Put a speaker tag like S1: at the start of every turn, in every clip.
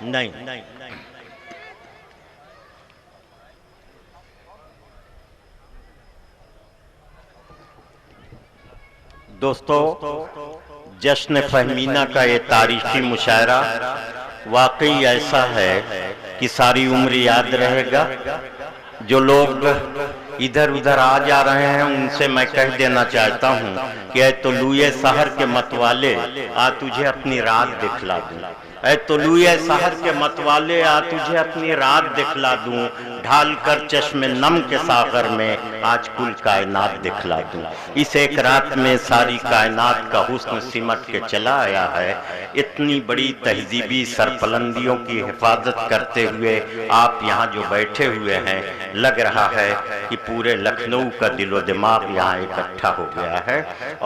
S1: نہیں دوستو، جشن فہمینہ کا یہ تاریخی مشاعرہ واقعی ایسا ہے کہ ساری عمر یاد رہے گا۔ جو لوگ ادھر ادھر آ جا رہے ہیں ان سے میں کہہ دینا چاہتا ہوں کہ اے طلوع سحر کے متوالے، آ تجھے اپنی رات دکھلا دوں۔ اے طلوع سحر کے متوالے، آ تجھے اپنی رات دکھلا دوں۔ ڈھال کر چشم نم کے ساغر میں آج کل کائنات دکھلا دوں۔ اس ایک رات میں ساری کائنات کا حسن سمٹ کے چلا آیا ہے۔ اتنی بڑی تہذیبی سرپلندیوں کی حفاظت کرتے ہوئے آپ یہاں جو بیٹھے ہوئے ہیں، لگ رہا ہے کہ پورے لکھنؤ کا دل و دماغ یہاں اکٹھا ہو گیا ہے۔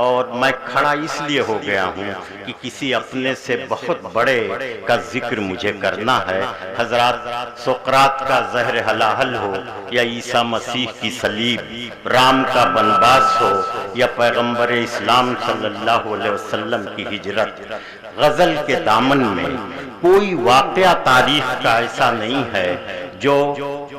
S1: اور میں کھڑا اس لیے ہو گیا ہوں کہ کسی اپنے سے بہت بڑے کا ذکر مجھے کرنا ہے۔ حضرات، سقراط کا زہر ہلاہل ہو یا عیسیٰ مسیح کی صلیب، رام کا بنواس ہو یا پیغمبر اسلام صلی اللہ علیہ وسلم کی ہجرت، غزل کے دامن میں کوئی واقعہ تاریخ کا ایسا نہیں ہے جو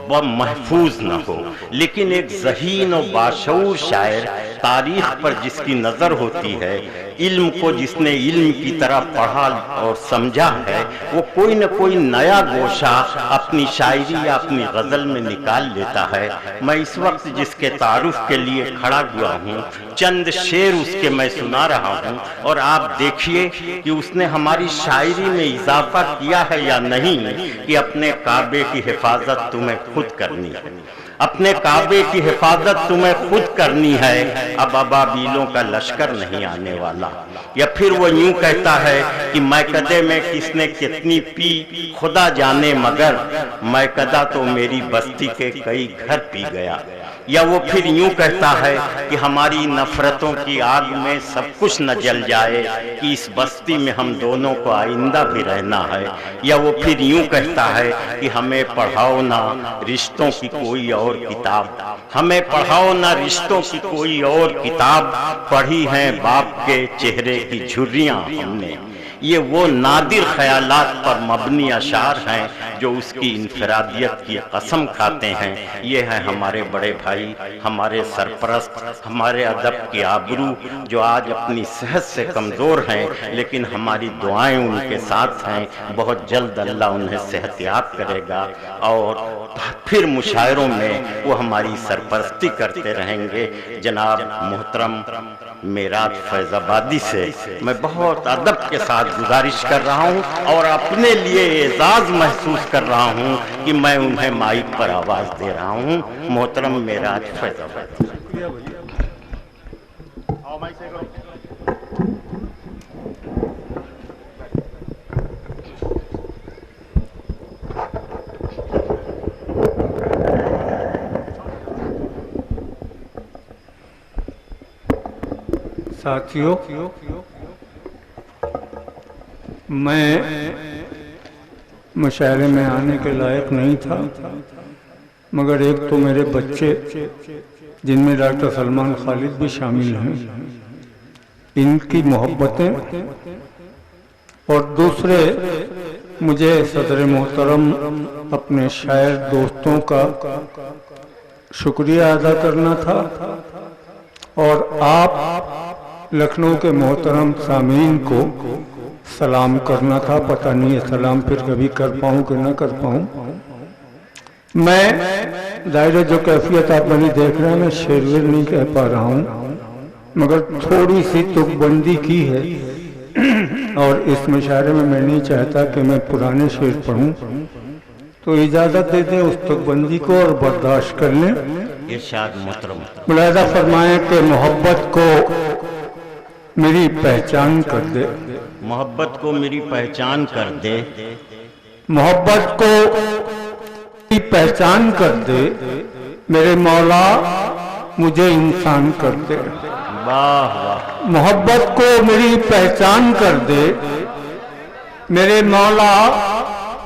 S1: وہ محفوظ نہ ہو۔ لیکن ایک ذہین و باشعور شاعر، تاریخ پر جس کی نظر ہوتی ہے، علم کو جس نے علم کی طرح پڑھا اور سمجھا ہے، وہ کوئی نہ کوئی نیا گوشہ اپنی شاعری یا اپنی غزل میں نکال لیتا ہے۔ میں اس وقت جس کے تعارف کے لیے کھڑا ہوا ہوں، چند شعر اس کے میں سنا رہا ہوں، اور آپ دیکھیے کہ اس نے ہماری شاعری میں اضافہ کیا ہے یا نہیں کہ اپنے کعبے کی حفاظت تمہیں خود کرنی ہے۔ اپنے کعبے کی حفاظت تمہیں خود کرنی ہے، اب ابابیلوں کا لشکر نہیں آنے والا۔ یا پھر وہ یوں کہتا ہے کہ میکدے میں کس نے کتنی پی خدا جانے، مگر میکدہ تو میری بستی کے کئی گھر پی گیا۔ یا وہ پھر یوں کہتا ہے کہ ہماری نفرتوں کی آگ میں سب کچھ نہ جل جائے کہ اس بستی میں ہم دونوں کو آئندہ بھی رہنا ہے۔ یا وہ پھر یوں کہتا ہے کہ ہمیں پڑھاؤ نہ رشتوں کی کوئی اور کتاب، ہمیں پڑھاؤ نہ رشتوں کی کوئی اور کتاب، پڑھی ہیں باپ کے چہرے کی جھریاں ہم نے۔ یہ وہ نادر خیالات پر مبنی اشعار ہیں جو اس کی انفرادیت کی قسم کھاتے ہیں۔ یہ ہیں ہمارے بڑے بھائی، ہمارے سرپرست، ہمارے ادب کی آبرو، جو آج اپنی صحت سے کمزور ہیں، لیکن ہماری دعائیں ان کے ساتھ ہیں۔ بہت جلد اللہ انہیں صحت یاب کرے گا، اور پھر مشاعروں میں وہ ہماری سرپرستی کرتے رہیں گے۔ جناب محترم میراج فیض آبادی سے میں بہت ادب کے ساتھ گزارش کر رہا ہوں اور اپنے لیے اعزاز محسوس کر رہا ہوں کہ میں انہیں مائک پر آواز دے رہا ہوں۔ محترم میراج فیض آبادی۔
S2: ساتھیوں، میں مشاعرے میں آنے کے لائق نہیں تھا، مگر ایک تو میرے بچے، جن میں ڈاکٹر سلمان خالد بھی شامل ہیں، ان کی محبتیں، اور دوسرے مجھے صدر محترم اپنے شاعر دوستوں کا شکریہ ادا کرنا تھا، اور آپ لکھنؤ کے محترم سامعین کو سلام کرنا تھا۔ پتہ نہیں یہ سلام پھر کبھی کر پاؤں کہ نہ کر پاؤں۔ میں ظاہر جو کیفیت آپ بنی دیکھ رہے ہیں، میں شعر ویر نہیں کہہ پا رہا ہوں، مگر تھوڑی سی تک بندی کی ہے، اور اس مشاعرے میں میں نہیں چاہتا کہ میں پرانے شعر پڑھوں، تو اجازت دے دیں اس تک بندی کو اور برداشت کر لیں۔
S1: ارشاد محترم۔
S2: ملاحظہ فرمائیں کہ محبت کو میری پہچان کر دے،
S1: محبت کو میری پہچان کر دے،
S2: محبت کو میری پہچان کر دے، میرے مولا مجھے انسان کر دے۔
S1: واہ واہ۔
S2: محبت کو میری پہچان کر دے، میرے مولا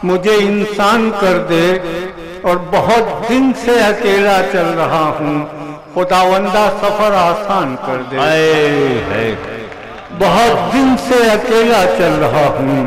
S2: مجھے انسان کر دے، اور بہت دن سے اکیلا چل رہا ہوں، خداوندہ سفر آسان کر دے۔ بہت دن سے اکیلا چل رہا ہوں،